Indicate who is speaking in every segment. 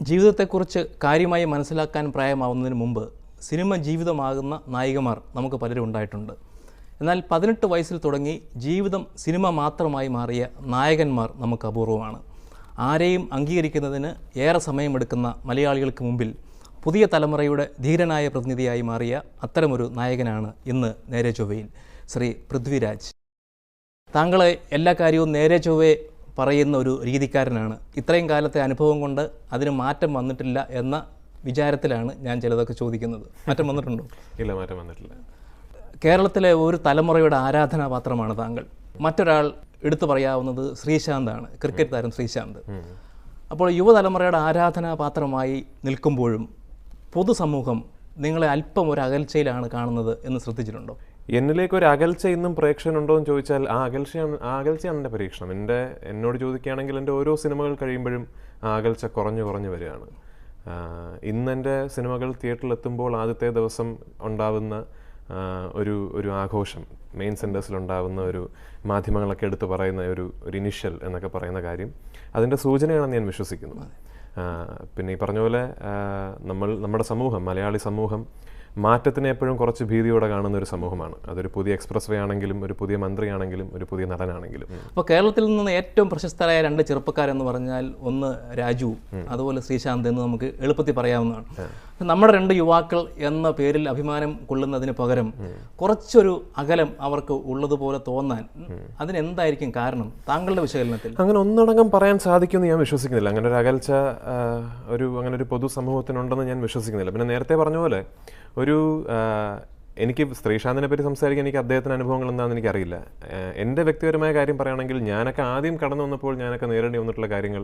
Speaker 1: ജീവിതത്തെക്കുറിച്ച് കാര്യമായി മനസ്സിലാക്കാൻ പ്രായമാവുന്നതിന് മുമ്പ് സിനിമ ജീവിതമാകുന്ന നായികമാർ നമുക്ക് പലരും ഉണ്ടായിട്ടുണ്ട്. എന്നാൽ 18 വയസ്സിൽ തുടങ്ങി ജീവിതം സിനിമ മാത്രമായി മാറിയ നായകന്മാർ നമുക്ക് അപൂർവമാണ്. ആരെയും അംഗീകരിക്കുന്നതിന് ഏറെ സമയമെടുക്കുന്ന മലയാളികൾക്ക് മുമ്പിൽ പുതിയ തലമുറയുടെ ധീരനായ പ്രതിനിധിയായി മാറിയ അത്തരമൊരു നായകനാണ് ഇന്ന് നേരെ ചൊവ്വയിൽ ശ്രീ പൃഥ്വിരാജ്. താങ്കളെ എല്ലാ കാര്യവും നേരെ ചൊവ്വേ പറയുന്ന ഒരു രീതിക്കാരനാണ്. ഇത്രയും കാലത്തെ അനുഭവം കൊണ്ട് അതിന് മാറ്റം വന്നിട്ടില്ല എന്ന വിചാരത്തിലാണ് ഞാൻ ചിലതൊക്കെ ചോദിക്കുന്നത്. മാറ്റം വന്നിട്ടുണ്ടോ?
Speaker 2: ഇല്ല, മാറ്റം വന്നിട്ടില്ല.
Speaker 1: കേരളത്തിലെ ഒരു തലമുറയുടെ ആരാധനാപാത്രമാണ് താങ്കൾ. മറ്റൊരാൾ എടുത്തു പറയാവുന്നത് ശ്രീശാന്താണ്, ക്രിക്കറ്റ് താരം ശ്രീശാന്ത്. അപ്പോൾ യുവതലമുറയുടെ ആരാധനാപാത്രമായി നിൽക്കുമ്പോഴും പൊതുസമൂഹം നിങ്ങളെ അല്പം ഒരു അകൽച്ചയിലാണ് കാണുന്നത് എന്ന് ശ്രദ്ധിച്ചിട്ടുണ്ടോ?
Speaker 2: എന്നിലേക്ക് ഒരു അകൽച്ച ഇന്നും പ്രേക്ഷകനുണ്ടോ എന്ന് ചോദിച്ചാൽ ആ അകൽച്ചയാണ് എൻ്റെ പരീക്ഷണം. എന്നോട് ചോദിക്കുകയാണെങ്കിൽ എൻ്റെ ഓരോ സിനിമകൾ കഴിയുമ്പോഴും ആ അകൽച്ച കുറഞ്ഞു വരികയാണ്. ഇന്ന് എൻ്റെ സിനിമകൾ തിയേറ്ററിൽ എത്തുമ്പോൾ ആദ്യത്തെ ദിവസം ഉണ്ടാവുന്ന ഒരു ആഘോഷം, മെയിൻ സെൻറ്റേഴ്സിലുണ്ടാവുന്ന ഒരു മാധ്യമങ്ങളൊക്കെ എടുത്ത് പറയുന്ന ഒരു ഇനിഷ്യൽ എന്നൊക്കെ പറയുന്ന കാര്യം, അതിൻ്റെ സൂചനയാണെന്ന് ഞാൻ വിശ്വസിക്കുന്നു. പിന്നെ ഈ പറഞ്ഞ പോലെ നമ്മുടെ സമൂഹം, മലയാളി സമൂഹം മാറ്റത്തിനെ എപ്പോഴും കുറച്ച് ഭീതിയോടെ കാണുന്ന ഒരു സമൂഹമാണ്. അതൊരു പുതിയ എക്സ്പ്രസ് വേ ആണെങ്കിലും, ഒരു പുതിയ മന്ത്രിയാണെങ്കിലും, ഒരു പുതിയ നടനാണെങ്കിലും.
Speaker 1: അപ്പോൾ കേരളത്തിൽ നിന്ന് ഏറ്റവും പ്രശസ്തരായ 2 ചെറുപ്പക്കാരെന്ന് പറഞ്ഞാൽ ഒന്ന് രാജു, അതുപോലെ ശ്രീശാന്ത് എന്ന് നമുക്ക് എളുപ്പത്തിൽ പറയാവുന്നതാണ്. നമ്മുടെ 2 യുവാക്കൾ എന്ന പേരിൽ അഭിമാനം കൊള്ളുന്നതിന് പകരം കുറച്ചൊരു അകലം അവർക്ക് ഉള്ളതുപോലെ തോന്നാൻ അതിനെന്തായിരിക്കും കാരണം താങ്കളുടെ വിശകലനത്തിൽ?
Speaker 2: അങ്ങനെ ഒന്നടങ്കം പറയാൻ സാധിക്കുമെന്ന് ഞാൻ വിശ്വസിക്കുന്നില്ല. അങ്ങനെ ഒരു അകൽച്ച അങ്ങനെ ഒരു പൊതുസമൂഹത്തിനുണ്ടെന്ന് ഞാൻ വിശ്വസിക്കുന്നില്ല. പിന്നെ നേരത്തെ പറഞ്ഞ പോലെ എനിക്ക് ശ്രീശാന്തിനെ പറ്റി സംസാരിക്കാൻ എനിക്ക് അദ്ദേഹത്തിൻ്റെ അനുഭവങ്ങൾ എന്താണെന്ന് എനിക്കറിയില്ല. എൻ്റെ വ്യക്തിപരമായ കാര്യം പറയുകയാണെങ്കിൽ ഞാനൊക്കെ ആദ്യം കടന്നു വന്നപ്പോൾ ഞാനൊക്കെ നേരിടേണ്ടി വന്നിട്ടുള്ള കാര്യങ്ങൾ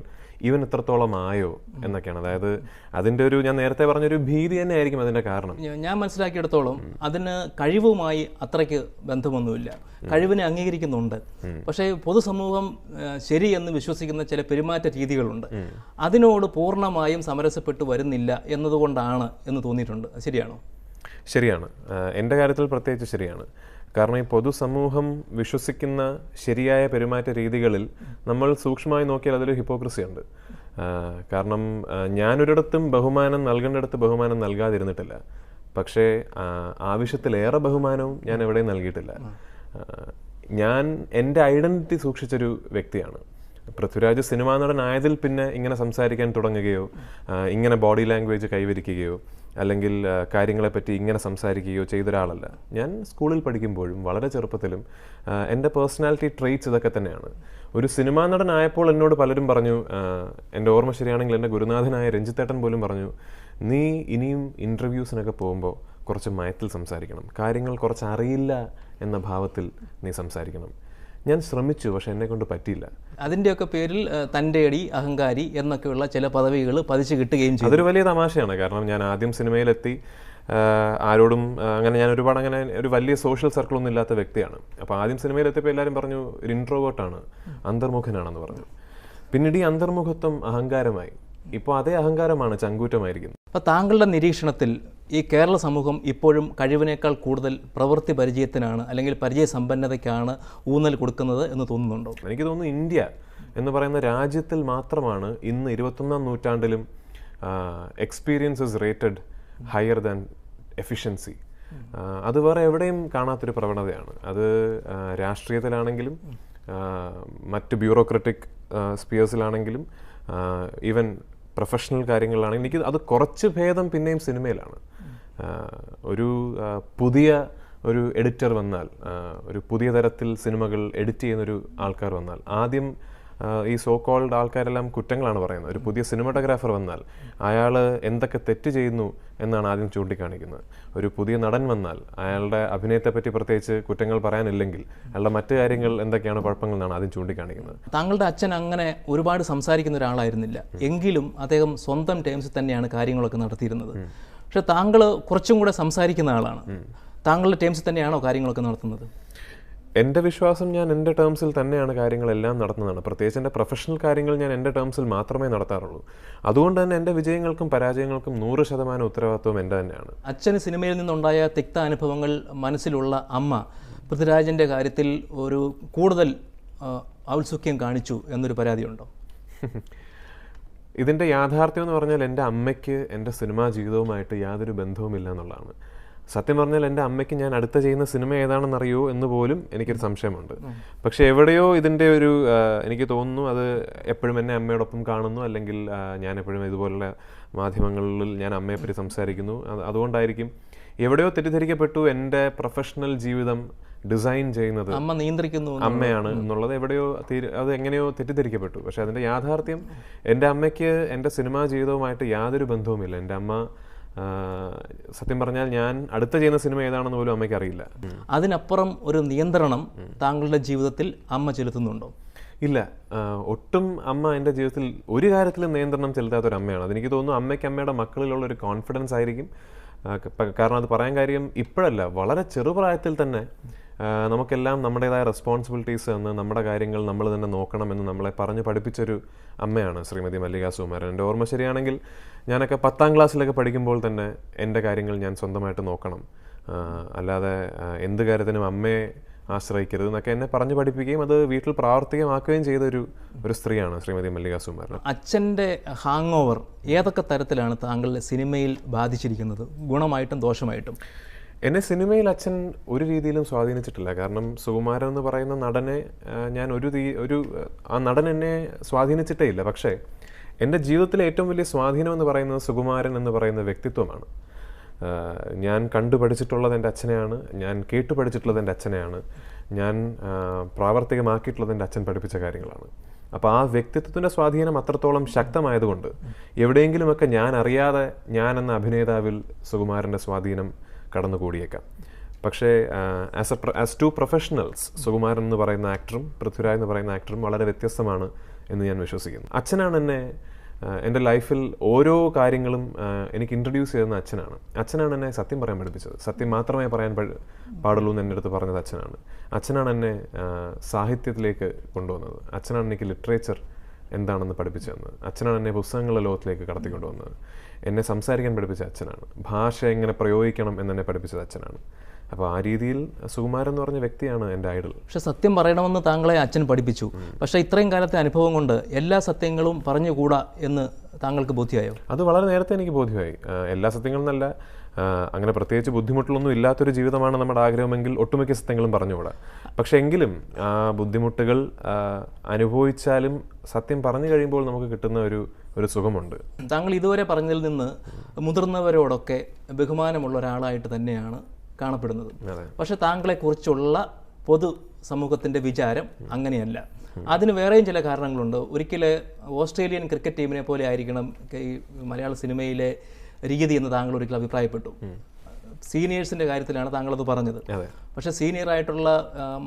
Speaker 2: ഇവൻ ഇത്രത്തോളം ആയോ എന്നൊക്കെയാണ്. അതായത് അതിൻ്റെ ഞാൻ നേരത്തെ പറഞ്ഞൊരു ഭീതി തന്നെ ആയിരിക്കും അതിൻ്റെ കാരണം.
Speaker 1: ഞാൻ മനസ്സിലാക്കിയെടുത്തോളം അതിന് കഴിവുമായി അത്രയ്ക്ക് ബന്ധമൊന്നുമില്ല. കഴിവിനെ അംഗീകരിക്കുന്നുണ്ട്. പക്ഷേ പൊതുസമൂഹം ശരി എന്ന് വിശ്വസിക്കുന്ന ചില പെരുമാറ്റ രീതികളുണ്ട്. അതിനോട് പൂർണ്ണമായും സമരസപ്പെട്ടു വരുന്നില്ല എന്നതുകൊണ്ടാണ് എന്ന് തോന്നിയിട്ടുണ്ട്. ശരിയാണോ?
Speaker 2: ശരിയാണ്. എൻ്റെ കാര്യത്തിൽ പ്രത്യേകിച്ച് ശരിയാണ്. കാരണം ഈ പൊതുസമൂഹം വിശ്വസിക്കുന്ന ശരിയായ പെരുമാറ്റ രീതികളിൽ നമ്മൾ സൂക്ഷ്മമായി നോക്കിയാൽ അതിൽ ഹിപ്പോക്രസി ഉണ്ട്. കാരണം ഞാനൊരിടത്തും ബഹുമാനം നൽകേണ്ടിടത്ത് ബഹുമാനം നൽകാതിരുന്നിട്ടില്ല. പക്ഷേ ആവശ്യത്തിലേറെ ബഹുമാനവും ഞാൻ എവിടെയും നൽകിയിട്ടില്ല. ഞാൻ എൻ്റെ ഐഡൻറ്റിറ്റി സൂക്ഷിച്ചൊരു വ്യക്തിയാണ്. പൃഥ്വിരാജ് സിനിമാ നടനായതിൽ പിന്നെ ഇങ്ങനെ സംസാരിക്കാൻ തുടങ്ങുകയോ ഇങ്ങനെ ബോഡി ലാംഗ്വേജ് കൈവരിക്കുകയോ അല്ലെങ്കിൽ കാര്യങ്ങളെപ്പറ്റി ഇങ്ങനെ സംസാരിക്കുകയോ ചെയ്തൊരാളല്ല. ഞാൻ സ്കൂളിൽ പഠിക്കുമ്പോഴും വളരെ ചെറുപ്പത്തിലും എൻ്റെ പേഴ്സണാലിറ്റി ട്രെയ്റ്റ്സ് ഇതൊക്കെ തന്നെയാണ്. ഒരു സിനിമാ നടനായപ്പോൾ എന്നോട് പലരും പറഞ്ഞു, എൻ്റെ ഓർമ്മ ശരിയാണെങ്കിൽ എൻ്റെ ഗുരുനാഥനായ രഞ്ജിത്തേട്ടൻ പോലും പറഞ്ഞു, നീ ഇനിയും ഇൻ്റർവ്യൂസിനൊക്കെ പോകുമ്പോൾ കുറച്ച് മയത്തിൽ സംസാരിക്കണം, കാര്യങ്ങൾ കുറച്ച് അറിയില്ല എന്ന ഭാവത്തിൽ നീ സംസാരിക്കണം. ഞാൻ ശ്രമിച്ചു, പക്ഷെ എന്നെ കൊണ്ട് പറ്റിയില്ല.
Speaker 1: അതിൻ്റെയൊക്കെ പേരിൽ തൻ്റെ അടി, അഹങ്കാരി എന്നൊക്കെയുള്ള ചില പദവികൾ പതിച്ചു കിട്ടുകയും ചെയ്തു.
Speaker 2: അതൊരു വലിയ തമാശയാണ്. കാരണം ഞാൻ ആദ്യം സിനിമയിലെത്തി ആരോടും ഞാൻ ഒരുപാട് ഒരു വലിയ സോഷ്യൽ സർക്കിളൊന്നും ഇല്ലാത്ത വ്യക്തിയാണ്. അപ്പോൾ ആദ്യം സിനിമയിലെത്തിയപ്പോൾ എല്ലാവരും പറഞ്ഞു ഒരു ഇൻട്രോവേർട്ടാണ്, അന്തർമുഖനാണെന്ന് പറഞ്ഞു. പിന്നീട് ഈ അന്തർമുഖത്വം അഹങ്കാരമായി. ഇപ്പോൾ അതേ അഹങ്കാരമാണ് ചങ്കൂറ്റമായിരിക്കുന്നത്.
Speaker 1: അപ്പോൾ താങ്കളുടെ നിരീക്ഷണത്തിൽ ഈ കേരള സമൂഹം ഇപ്പോഴും കഴിവിനേക്കാൾ കൂടുതൽ പ്രവൃത്തി പരിചയത്തിനാണ് അല്ലെങ്കിൽ പരിചയസമ്പന്നതയ്ക്കാണ് ഊന്നൽ കൊടുക്കുന്നത് എന്ന് തോന്നുന്നുണ്ടോ?
Speaker 2: എനിക്ക് തോന്നുന്നു ഇന്ത്യ എന്ന് പറയുന്ന രാജ്യത്തിൽ മാത്രമാണ് ഇന്ന് 21ാം നൂറ്റാണ്ടിലും experience is rated higher than efficiency. അത് വേറെ എവിടെയും കാണാത്തൊരു പ്രവണതയാണ്. അത് രാഷ്ട്രീയത്തിലാണെങ്കിലും മറ്റ് ബ്യൂറോക്രാറ്റിക് സ്പിയേഴ്സിലാണെങ്കിലും ഈവൻ പ്രൊഫഷണൽ കാര്യങ്ങളിലാണെങ്കിൽ എനിക്ക് അത് കുറച്ച് ഭേദം പിന്നെയും സിനിമയിലാണ്. പുതിയ എഡിറ്റർ വന്നാൽ, ഒരു പുതിയ തരത്തിൽ സിനിമകൾ എഡിറ്റ് ചെയ്യുന്നൊരു ആൾക്കാർ വന്നാൽ, ആദ്യം ഈ സോ കോൾഡ് ആൾക്കാരെല്ലാം കുറ്റങ്ങളാണ് പറയുന്നത്. ഒരു പുതിയ സിനിമാറ്റോഗ്രാഫർ വന്നാൽ അയാൾ എന്തൊക്കെ തെറ്റ് ചെയ്യുന്നു എന്നാണ് ആദ്യം ചൂണ്ടിക്കാണിക്കുന്നത്. ഒരു പുതിയ നടൻ വന്നാൽ അയാളുടെ അഭിനയത്തെപ്പറ്റി പ്രത്യേകിച്ച് കുറ്റങ്ങൾ പറയാനില്ലെങ്കിൽ അയാളുടെ മറ്റു കാര്യങ്ങൾ എന്തൊക്കെയാണ് കുഴപ്പങ്ങൾ എന്നാണ് ആദ്യം ചൂണ്ടിക്കാണിക്കുന്നത്.
Speaker 1: താങ്കളുടെ അച്ഛൻ അങ്ങനെ ഒരുപാട് സംസാരിക്കുന്ന ഒരാളായിരുന്നില്ല. എങ്കിലും അദ്ദേഹം സ്വന്തം ടേംസിൽ തന്നെയാണ് കാര്യങ്ങളൊക്കെ നടത്തിയിരുന്നത്. പക്ഷെ താങ്കൾ കുറച്ചും കൂടെ സംസാരിക്കുന്ന ആളാണ്. താങ്കളുടെ ടേംസിൽ തന്നെയാണോ കാര്യങ്ങളൊക്കെ നടത്തുന്നത്?
Speaker 2: എൻ്റെ വിശ്വാസം ഞാൻ എൻ്റെ ടേംസിൽ തന്നെയാണ് കാര്യങ്ങളെല്ലാം നടത്തുന്നതാണ്. പ്രത്യേകിച്ച് എൻ്റെ പ്രൊഫഷണൽ കാര്യങ്ങൾ ഞാൻ എൻ്റെ ടേംസിൽ മാത്രമേ നടത്താറുള്ളൂ. അതുകൊണ്ട് തന്നെ എൻ്റെ വിജയങ്ങൾക്കും പരാജയങ്ങൾക്കും 100% ഉത്തരവാദിത്വം എൻ്റെ തന്നെയാണ്.
Speaker 1: അച്ഛന് സിനിമയിൽ നിന്നുണ്ടായ തിക്ത അനുഭവങ്ങൾ മനസ്സിലുള്ള അമ്മ പൃഥ്വിരാജിൻ്റെ കാര്യത്തിൽ ഒരു കൂടുതൽ ഔത്സുക്യം കാണിച്ചു എന്നൊരു പരാതിയുണ്ടോ?
Speaker 2: ഇതിൻ്റെ യാഥാർത്ഥ്യം എന്ന് പറഞ്ഞാൽ എൻ്റെ അമ്മയ്ക്ക് എൻ്റെ സിനിമാ ജീവിതവുമായിട്ട് യാതൊരു ബന്ധവുമില്ല എന്നുള്ളതാണ്. സത്യം പറഞ്ഞാൽ എൻ്റെ അമ്മയ്ക്ക് ഞാൻ അടുത്ത ചെയ്യുന്ന സിനിമ ഏതാണെന്നറിയോ എന്ന് പോലും എനിക്കൊരു സംശയമുണ്ട്. പക്ഷെ എവിടെയോ ഇതിൻ്റെ ഒരു എനിക്ക് തോന്നുന്നു അത് എപ്പോഴും എന്നെ അമ്മയോടൊപ്പം കാണുന്നു, അല്ലെങ്കിൽ ഞാൻ എപ്പോഴും ഇതുപോലുള്ള മാധ്യമങ്ങളിൽ ഞാൻ അമ്മയെപ്പറ്റി സംസാരിക്കുന്നു. അതുകൊണ്ടായിരിക്കും എവിടെയോ തെറ്റിദ്ധരിക്കപ്പെട്ടു എൻ്റെ പ്രൊഫഷണൽ ജീവിതം ഡിസൈൻ ചെയ്യുന്നത്
Speaker 1: അമ്മ നിയന്ത്രിക്കുന്നു
Speaker 2: അമ്മയാണ് എന്നുള്ളത് എവിടെയോ അത് എങ്ങനെയോ തെറ്റിദ്ധരിക്കപ്പെട്ടു. പക്ഷെ അതിൻ്റെ യാഥാർത്ഥ്യം എൻ്റെ അമ്മയ്ക്ക് എൻ്റെ സിനിമാ ജീവിതവുമായിട്ട് യാതൊരു ബന്ധവുമില്ല. എൻ്റെ അമ്മ സത്യം പറഞ്ഞാൽ ഞാൻ അടുത്ത ചെയ്യുന്ന സിനിമ ഏതാണെന്ന് പോലും അമ്മയ്ക്ക് അറിയില്ല.
Speaker 1: അതിനപ്പുറം ഒരു നിയന്ത്രണം താങ്കളുടെ ജീവിതത്തിൽ അമ്മ ചെലുത്തുന്നുണ്ടോ?
Speaker 2: ഇല്ല, ഒട്ടും അമ്മ എൻ്റെ ജീവിതത്തിൽ ഒരു കാര്യത്തിലും നിയന്ത്രണം ചെലുത്താത്തൊരു അമ്മയാണ്. അതെനിക്ക് തോന്നുന്നു അമ്മയ്ക്ക് അമ്മയുടെ മക്കളിലുള്ള ഒരു കോൺഫിഡൻസ് ആയിരിക്കും. കാരണം അത് പറയാൻ കാര്യം ഇപ്പോഴല്ല, വളരെ ചെറുപ്രായത്തിൽ തന്നെ നമുക്കെല്ലാം നമ്മുടേതായ റെസ്പോൺസിബിലിറ്റീസ് എന്ന് നമ്മുടെ കാര്യങ്ങൾ നമ്മൾ തന്നെ നോക്കണമെന്ന് നമ്മളെ പറഞ്ഞ് പഠിപ്പിച്ചൊരു അമ്മയാണ് ശ്രീമതി മല്ലിക സുകുമാരൻ. എൻ്റെ ഓർമ്മ ശരിയാണെങ്കിൽ ഞാനൊക്കെ 10ാം ക്ലാസ്സിലൊക്കെ പഠിക്കുമ്പോൾ തന്നെ എൻ്റെ കാര്യങ്ങൾ ഞാൻ സ്വന്തമായിട്ട് നോക്കണം, അല്ലാതെ എന്ത് കാര്യത്തിനും അമ്മയെ ആശ്രയിക്കരുത് എന്നൊക്കെ എന്നെ പറഞ്ഞു പഠിപ്പിക്കുകയും അത് വീട്ടിൽ പ്രാവർത്തികമാക്കുകയും ചെയ്ത ഒരു സ്ത്രീയാണ് ശ്രീമതി മല്ലിക സുകുമാരൻ.
Speaker 1: അച്ഛൻ്റെ ഹാങ് ഓവർ ഏതൊക്കെ തരത്തിലാണ് താങ്കളുടെ സിനിമയിൽ ബാധിച്ചിരിക്കുന്നത്, ഗുണമായിട്ടും ദോഷമായിട്ടും?
Speaker 2: എന്നെ സിനിമയിൽ അച്ഛൻ ഒരു രീതിയിലും സ്വാധീനിച്ചിട്ടില്ല. കാരണം സുകുമാരൻ എന്ന് പറയുന്ന നടനെ ഞാൻ ആ നടൻ എന്നെ സ്വാധീനിച്ചിട്ടേ ഇല്ല. പക്ഷേ എൻ്റെ ജീവിതത്തിലെ ഏറ്റവും വലിയ സ്വാധീനം എന്ന് പറയുന്നത് സുകുമാരൻ എന്ന് പറയുന്ന വ്യക്തിത്വമാണ്. ഞാൻ കണ്ടു പഠിച്ചിട്ടുള്ളത് എൻ്റെ അച്ഛനെയാണ്, ഞാൻ കേട്ടു പഠിച്ചിട്ടുള്ളത് എൻ്റെ അച്ഛനെയാണ്, ഞാൻ പ്രാവർത്തികമാക്കിയിട്ടുള്ളത് എൻ്റെ അച്ഛൻ പഠിപ്പിച്ച കാര്യങ്ങളാണ്. അപ്പോൾ ആ വ്യക്തിത്വത്തിൻ്റെ സ്വാധീനം അത്രത്തോളം ശക്തമായതുകൊണ്ട് എവിടെയെങ്കിലുമൊക്കെ ഞാൻ അറിയാതെ ഞാൻ എന്ന അഭിനേതാവിൽ സുകുമാരൻ്റെ സ്വാധീനം കടന്നുകൂടിയേക്കാം. പക്ഷേ ആസ് ടു പ്രൊഫഷണൽസ് സുകുമാരൻ എന്ന് പറയുന്ന ആക്ടറും പൃഥ്വിരാജ് എന്ന് പറയുന്ന ആക്ടറും വളരെ വ്യത്യസ്തമാണ് എന്ന് ഞാൻ വിശ്വസിക്കുന്നു. അച്ഛനാണ് എന്നെ എൻ്റെ ലൈഫിൽ ഓരോ കാര്യങ്ങളും എനിക്ക് ഇൻട്രൊഡ്യൂസ് ചെയ്യുന്ന അച്ഛനാണ് എന്നെ സത്യം പറയാൻ പഠിപ്പിച്ചത്. സത്യം മാത്രമേ പറയാൻ പാടുള്ളൂ എന്ന് എൻ്റെ അടുത്ത് പറഞ്ഞത് അച്ഛനാണ് എന്നെ സാഹിത്യത്തിലേക്ക് കൊണ്ടുവന്നത്. അച്ഛനാണ് എനിക്ക് ലിറ്ററേച്ചർ എന്താണെന്ന് പഠിപ്പിച്ചു തന്നത്. അച്ഛനാണ് എന്നെ പുസ്തകങ്ങളുടെ ലോകത്തിലേക്ക് കടത്തിക്കൊണ്ടുവന്നത്. എന്നെ സംസാരിക്കാൻ പഠിപ്പിച്ച അച്ഛനാണ്. ഭാഷ എങ്ങനെ പ്രയോഗിക്കണം എന്നെന്നെ പഠിപ്പിച്ചത് അച്ഛനാണ്. അപ്പോൾ ആ രീതിയിൽ സുകുമാരൻ എന്ന് പറഞ്ഞ വ്യക്തിയാണ് എൻ്റെ ഐഡൽ.
Speaker 1: പക്ഷെ സത്യം പറയണമെന്ന് താങ്കളെ അച്ഛൻ പഠിപ്പിച്ചു. പക്ഷേ ഇത്രയും കാലത്തെ അനുഭവം കൊണ്ട് എല്ലാ സത്യങ്ങളും പറഞ്ഞുകൂടാ എന്ന് താങ്കൾക്ക് ബോധ്യമായോ? അത്
Speaker 2: വളരെ നേരത്തെ എനിക്ക് ബോധ്യമായി. എല്ലാ സത്യങ്ങളും എന്നല്ല, അങ്ങനെ പ്രത്യേകിച്ച് ബുദ്ധിമുട്ടുകളൊന്നും ഇല്ലാത്തൊരു ജീവിതമാണ് നമ്മുടെ ആഗ്രഹമെങ്കിൽ ഒട്ടുമിക്ക സത്യങ്ങളും പറഞ്ഞുകൂടാ. പക്ഷെ എങ്കിലും ആ ബുദ്ധിമുട്ടുകൾ അനുഭവിച്ചാലും സത്യം പറഞ്ഞു കഴിയുമ്പോൾ നമുക്ക് കിട്ടുന്ന ഒരു സുഖമുണ്ട്.
Speaker 1: താങ്കൾ ഇതുവരെ പറഞ്ഞതിൽ നിന്ന് മുതിർന്നവരോടൊക്കെ ബഹുമാനമുള്ള ഒരാളായിട്ട് തന്നെയാണ് കാണപ്പെടുന്നത്. പക്ഷെ താങ്കളെക്കുറിച്ചുള്ള പൊതു സമൂഹത്തിൻ്റെ വിചാരം അങ്ങനെയല്ല. അതിന് വേറെയും ചില കാരണങ്ങളുണ്ട്. ഒരിക്കൽ ഓസ്ട്രേലിയൻ ക്രിക്കറ്റ് ടീമിനെ പോലെ ആയിരിക്കണം ഈ മലയാള സിനിമയിലെ രീതി എന്ന് താങ്കൾ ഒരിക്കൽ അഭിപ്രായപ്പെട്ടു. സീനിയേഴ്സിൻ്റെ കാര്യത്തിലാണ് താങ്കളത് പറഞ്ഞത്. പക്ഷേ സീനിയറായിട്ടുള്ള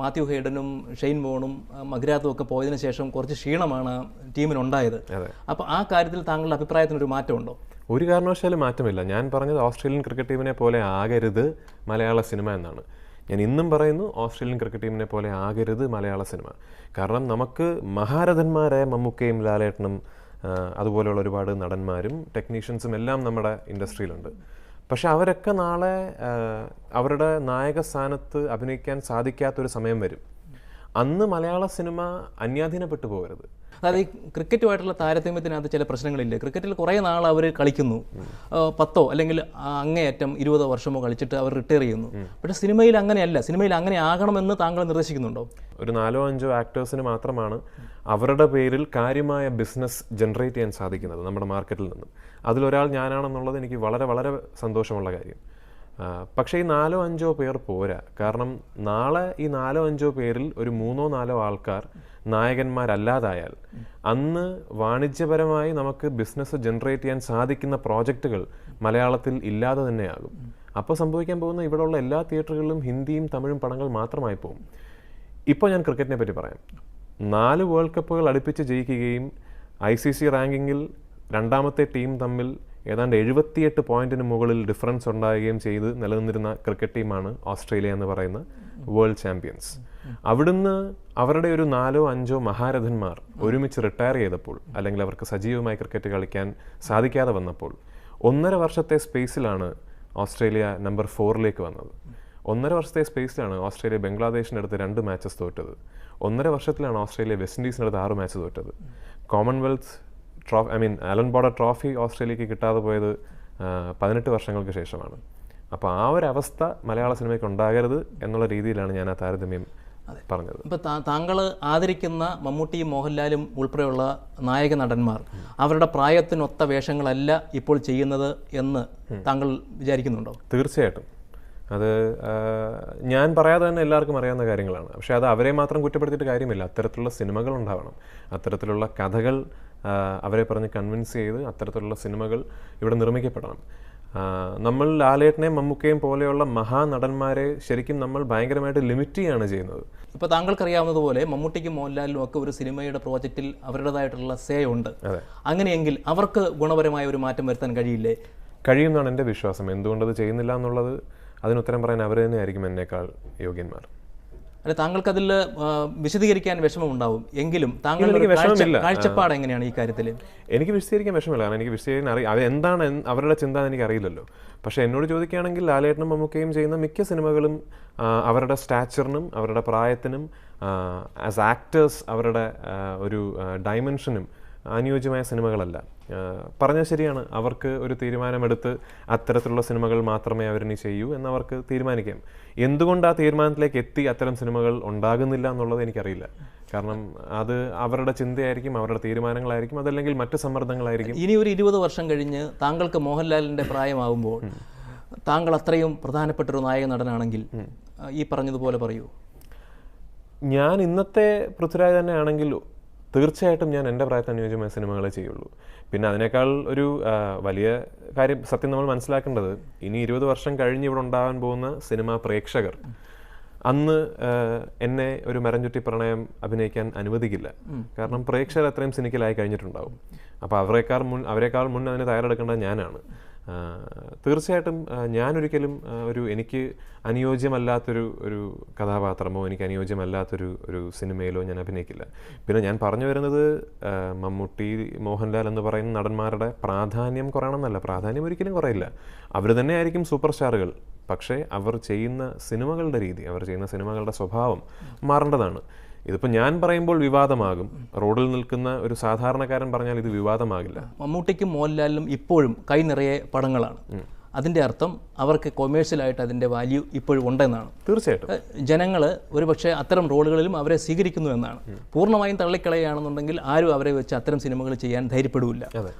Speaker 1: മാത്യു ഹെയ്ഡനും ഷെയ്ൻ വോണും മഗ്രാത്തും ഒക്കെ പോയതിനു ശേഷം കുറച്ച് ക്ഷീണമാണ് ടീമിനുണ്ടായത്. അപ്പോൾ ആ കാര്യത്തിൽ താങ്കളുടെ അഭിപ്രായത്തിനൊരു മാറ്റമുണ്ടോ?
Speaker 2: ഒരു കാരണവശാലും മാറ്റമില്ല. ഞാൻ പറഞ്ഞത് ഓസ്ട്രേലിയൻ ക്രിക്കറ്റ് ടീമിനെ പോലെ ആകരുത് മലയാള സിനിമ എന്നാണ്. ഞാൻ ഇന്നും പറയുന്നു, ഓസ്ട്രേലിയൻ ക്രിക്കറ്റ് ടീമിനെ പോലെ ആകരുത് മലയാള സിനിമ. കാരണം നമുക്ക് മഹാരഥന്മാരായ മമ്മൂക്കയും ലാലേട്ടനും അതുപോലെയുള്ള ഒരുപാട് നടന്മാരും ടെക്നീഷ്യൻസും എല്ലാം നമ്മുടെ ഇൻഡസ്ട്രിയിലുണ്ട്. പക്ഷെ അവരൊക്കെ നാളെ അവരുടെ നായക സ്ഥാനത്ത് അഭിനയിക്കാൻ സാധിക്കാത്തൊരു സമയം വരും. അന്ന് മലയാള സിനിമ അന്യാധീനപ്പെട്ടു പോകരുത്.
Speaker 1: അതായത് ഈ ക്രിക്കറ്റുമായിട്ടുള്ള താരതമ്യത്തിനകത്ത് ചില പ്രശ്നങ്ങളില്ലേ? ക്രിക്കറ്റിൽ കുറേ നാൾ അവർ കളിക്കുന്നു, 10 അല്ലെങ്കിൽ അങ്ങേയറ്റം 20 വർഷമോ കളിച്ചിട്ട് അവർ റിട്ടയർ ചെയ്യുന്നു. പക്ഷേ സിനിമയിൽ അങ്ങനെയല്ല. സിനിമയിൽ അങ്ങനെ ആകണമെന്ന് താങ്കൾ നിർദ്ദേശിക്കുന്നുണ്ടോ?
Speaker 2: ഒരു 4-5 ആക്ടേഴ്സിന് മാത്രമാണ് അവരുടെ പേരിൽ കാര്യമായ ബിസിനസ് ജനറേറ്റ് ചെയ്യാൻ സാധിക്കുന്നത് നമ്മുടെ മാർക്കറ്റിൽ നിന്നും. അതിലൊരാൾ ഞാനാണെന്നുള്ളത് എനിക്ക് വളരെ വളരെ സന്തോഷമുള്ള കാര്യം. പക്ഷേ ഈ 4-5 പേർ പോരാ. കാരണം നാളെ ഈ 4-5 പേരിൽ ഒരു 3-4 ആൾക്കാർ നായകന്മാരല്ലാതായാൽ അന്ന് വാണിജ്യപരമായി നമുക്ക് ബിസിനസ് ജനറേറ്റ് ചെയ്യാൻ സാധിക്കുന്ന പ്രോജക്റ്റുകൾ മലയാളത്തിൽ ഇല്ലാതെ തന്നെയാകും. അപ്പോൾ സംഭവിക്കാൻ പോകുന്ന ഇവിടെയുള്ള എല്ലാ തിയേറ്ററുകളിലും ഹിന്ദിയും തമിഴും പടങ്ങൾ മാത്രമായി പോകും. ഇപ്പോൾ ഞാൻ ക്രിക്കറ്റിനെ പറ്റി പറയാം. 4 വേൾഡ് കപ്പുകൾ അടുപ്പിച്ച് ജയിക്കുകയും ICC റാങ്കിങ്ങിൽ രണ്ടാമത്തെ ടീം തമ്മിൽ ഏതാണ്ട് 78 പോയിന്റിന് മുകളിൽ ഡിഫറൻസ് ഉണ്ടാകുകയും ചെയ്ത് നിലനിന്നിരുന്ന ക്രിക്കറ്റ് ടീമാണ് ഓസ്ട്രേലിയ എന്ന് പറയുന്ന വേൾഡ് ചാമ്പ്യൻസ്. അവിടുന്ന് അവരുടെ ഒരു 4-5 മഹാരഥന്മാർ ഒരുമിച്ച് റിട്ടയർ ചെയ്തപ്പോൾ, അല്ലെങ്കിൽ അവർക്ക് സജീവമായി ക്രിക്കറ്റ് കളിക്കാൻ സാധിക്കാതെ വന്നപ്പോൾ 1.5 വർഷത്തെ സ്പേസിലാണ് ഓസ്ട്രേലിയ നമ്പർ 4ലേക്ക് വന്നത്. 1.5 വർഷത്തെ സ്പേസിലാണ് ഓസ്ട്രേലിയ ബംഗ്ലാദേശിൻ്റെ അടുത്ത് 2 മാച്ചസ് തോറ്റത്. 1.5 വർഷത്തിലാണ് ഓസ്ട്രേലിയ വെസ്റ്റ് ഇൻഡീസിൻ്റെ അടുത്ത് 6 മാച്ച് തോറ്റത്. കോമൺവെൽത്ത് ആലൻ ബോർഡർ ട്രോഫി ഓസ്ട്രേലിയക്ക് കിട്ടാതെ പോയത് 18 വർഷങ്ങൾക്ക് ശേഷമാണ്. അപ്പോൾ ആ ഒരു അവസ്ഥ മലയാള സിനിമയ്ക്ക് ഉണ്ടാകരുത് എന്നുള്ള രീതിയിലാണ് ഞാൻ ആ താരതമ്യം പറഞ്ഞത്.
Speaker 1: ഇപ്പോൾ താങ്കൾ ആദരിക്കുന്ന മമ്മൂട്ടിയും മോഹൻലാലും ഉൾപ്പെടെയുള്ള നായക നടന്മാർ അവരുടെ പ്രായത്തിനൊത്ത വേഷങ്ങളല്ല ഇപ്പോൾ ചെയ്യുന്നത് എന്ന് താങ്കൾ വിചാരിക്കുന്നുണ്ടോ?
Speaker 2: തീർച്ചയായിട്ടും. അത് ഞാൻ പറയാതെ തന്നെ എല്ലാവർക്കും അറിയാവുന്ന കാര്യങ്ങളാണ്. പക്ഷേ അത് അവരെ മാത്രം കുറ്റപ്പെടുത്തിയിട്ട് കാര്യമില്ല. അത്തരത്തിലുള്ള സിനിമകൾ ഉണ്ടാവണം, അത്തരത്തിലുള്ള കഥകൾ അവരെ പറഞ്ഞ് കൺവിൻസ് ചെയ്ത് അത്തരത്തിലുള്ള സിനിമകൾ ഇവിടെ നിർമ്മിക്കപ്പെടണം. നമ്മൾ ലാലേട്ടനെയും മമ്മൂക്കയും പോലെയുള്ള മഹാനടന്മാരെ ശരിക്കും നമ്മൾ ഭയങ്കരമായിട്ട് ലിമിറ്റ് ചെയ്യുകയാണ് ചെയ്യുന്നത്.
Speaker 1: ഇപ്പോൾ താങ്കൾക്കറിയാവുന്നതുപോലെ മമ്മൂട്ടിക്കും മോഹൻലാലിനും ഒക്കെ ഒരു സിനിമയുടെ പ്രോജക്റ്റിൽ അവരുടേതായിട്ടുള്ള സേ ഉണ്ട്. അങ്ങനെയെങ്കിൽ അവർക്ക് ഗുണപരമായ ഒരു മാറ്റം വരുത്താൻ കഴിയില്ലേ?
Speaker 2: കഴിയുമെന്നാണ് എൻ്റെ വിശ്വാസം. എന്തുകൊണ്ടത് ചെയ്യുന്നില്ല എന്നുള്ളത് അതിനുത്തരം പറയാൻ അവർ തന്നെയായിരിക്കും എന്നേക്കാൾ യോഗ്യന്മാർ.
Speaker 1: അല്ല, താങ്കൾക്കതിൽ വിശദീകരിക്കാൻ വിഷമമുണ്ടാവും, എങ്കിലും താങ്കളുടെ കാഴ്ചപ്പാട് എങ്ങനെയാണ് ഈ കാര്യത്തിൽ?
Speaker 2: എനിക്ക് വിശദീകരിക്കാൻ വിഷമമില്ല, കാരണം എനിക്ക് വിശദീകരിക്കാൻ അറിയാം എന്താണ് അവരുടെ ചിന്ത എന്ന് എനിക്കറിയില്ലല്ലോ. പക്ഷേ എന്നോട് ചോദിക്കുകയാണെങ്കിൽ ലാലേട്ടനും മമ്മൂക്കയും ചെയ്യുന്ന മിക്ക സിനിമകളും അവരുടെ സ്റ്റാച്ചറിനും അവരുടെ പ്രായത്തിനും ആസ് ആക്ടേഴ്സ് അവരുടെ ഒരു ഡയമെൻഷനും അനുയോജ്യമായ സിനിമകളല്ല. പറഞ്ഞാൽ ശരിയാണ്, അവർക്ക് ഒരു തീരുമാനമെടുത്ത് അത്തരത്തിലുള്ള സിനിമകൾ മാത്രമേ അവരിനി ചെയ്യൂ എന്നവർക്ക് തീരുമാനിക്കാം. എന്തുകൊണ്ട് ആ തീരുമാനത്തിലേക്ക് എത്തി അത്തരം സിനിമകൾ ഉണ്ടാകുന്നില്ല എന്നുള്ളത് എനിക്കറിയില്ല. കാരണം അത് അവരുടെ ചിന്തയായിരിക്കും, അവരുടെ തീരുമാനങ്ങളായിരിക്കും, അതല്ലെങ്കിൽ മറ്റ് സമ്മർദ്ദങ്ങളായിരിക്കും.
Speaker 1: ഇനി ഒരു 20 വർഷം കഴിഞ്ഞ് താങ്കൾക്ക് മോഹൻലാലിൻ്റെ പ്രായമാകുമ്പോൾ താങ്കൾ അത്രയും പ്രധാനപ്പെട്ടൊരു നായക നടനാണെങ്കിൽ ഈ പറഞ്ഞതുപോലെ പറയൂ.
Speaker 2: ഞാൻ ഇന്നത്തെ പൃഥ്വിരാജ് തന്നെ ആണെങ്കിൽ തീർച്ചയായിട്ടും ഞാൻ എൻ്റെ പ്രായത്തിന് അനുയോജ്യമായ സിനിമകളെ ചെയ്യുള്ളൂ. പിന്നെ അതിനേക്കാൾ ഒരു വലിയ കാര്യം സത്യം നമ്മൾ മനസ്സിലാക്കേണ്ടത്, ഇനി 20 വർഷം കഴിഞ്ഞ് ഇവിടെ ഉണ്ടാകാൻ പോകുന്ന സിനിമാ പ്രേക്ഷകർ അന്ന് എന്നെ ഒരു മരം ചുറ്റി പ്രണയം അഭിനയിക്കാൻ അനുവദിക്കില്ല. കാരണം പ്രേക്ഷകർ അത്രയും സിനിക്കലായി കഴിഞ്ഞിട്ടുണ്ടാവും. അപ്പോൾ അവരെക്കാൾ മുൻ അതിന് തയ്യാറെടുക്കേണ്ടത് ഞാനാണ്. തീർച്ചയായിട്ടും ഞാനൊരിക്കലും എനിക്ക് അനുയോജ്യമല്ലാത്തൊരു കഥാപാത്രമോ എനിക്ക് അനുയോജ്യമല്ലാത്തൊരു സിനിമയിലോ ഞാൻ അഭിനയിക്കില്ല. പിന്നെ ഞാൻ പറഞ്ഞു വരുന്നത് മമ്മൂട്ടി, മോഹൻലാൽ എന്ന് പറയുന്ന നടന്മാരുടെ പ്രാധാന്യം കുറയണമെന്നല്ല. പ്രാധാന്യം ഒരിക്കലും കുറയില്ല. അവർ തന്നെയായിരിക്കും സൂപ്പർ സ്റ്റാറുകൾ. പക്ഷേ അവർ ചെയ്യുന്ന സിനിമകളുടെ രീതി, അവർ ചെയ്യുന്ന സിനിമകളുടെ സ്വഭാവം മാറേണ്ടതാണ്. ഇതിപ്പോൾ ഞാൻ പറയുമ്പോൾ വിവാദമാകും, റോഡിൽ നിൽക്കുന്ന ഒരു സാധാരണക്കാരൻ പറഞ്ഞാൽ ഇത് വിവാദമാകില്ല.
Speaker 1: മമ്മൂട്ടിക്കും മോഹൻലാലിനും ഇപ്പോഴും കൈ നിറയെ പടങ്ങളാണ്. അതിൻ്റെ അർത്ഥം അവർക്ക് കൊമേഴ്ഷ്യലായിട്ട് അതിൻ്റെ വാല്യൂ ഇപ്പോഴും ഉണ്ടെന്നാണ്.
Speaker 2: തീർച്ചയായിട്ടും
Speaker 1: ജനങ്ങൾ ഒരുപക്ഷെ അത്തരം റോളുകളിലും അവരെ സ്വീകരിക്കുന്നു എന്നാണ്. പൂർണ്ണമായും തള്ളിക്കളയുകയാണെന്നുണ്ടെങ്കിൽ ആരും അവരെ വെച്ച് അത്തരം സിനിമകൾ ചെയ്യാൻ ധൈര്യപ്പെടില്ല.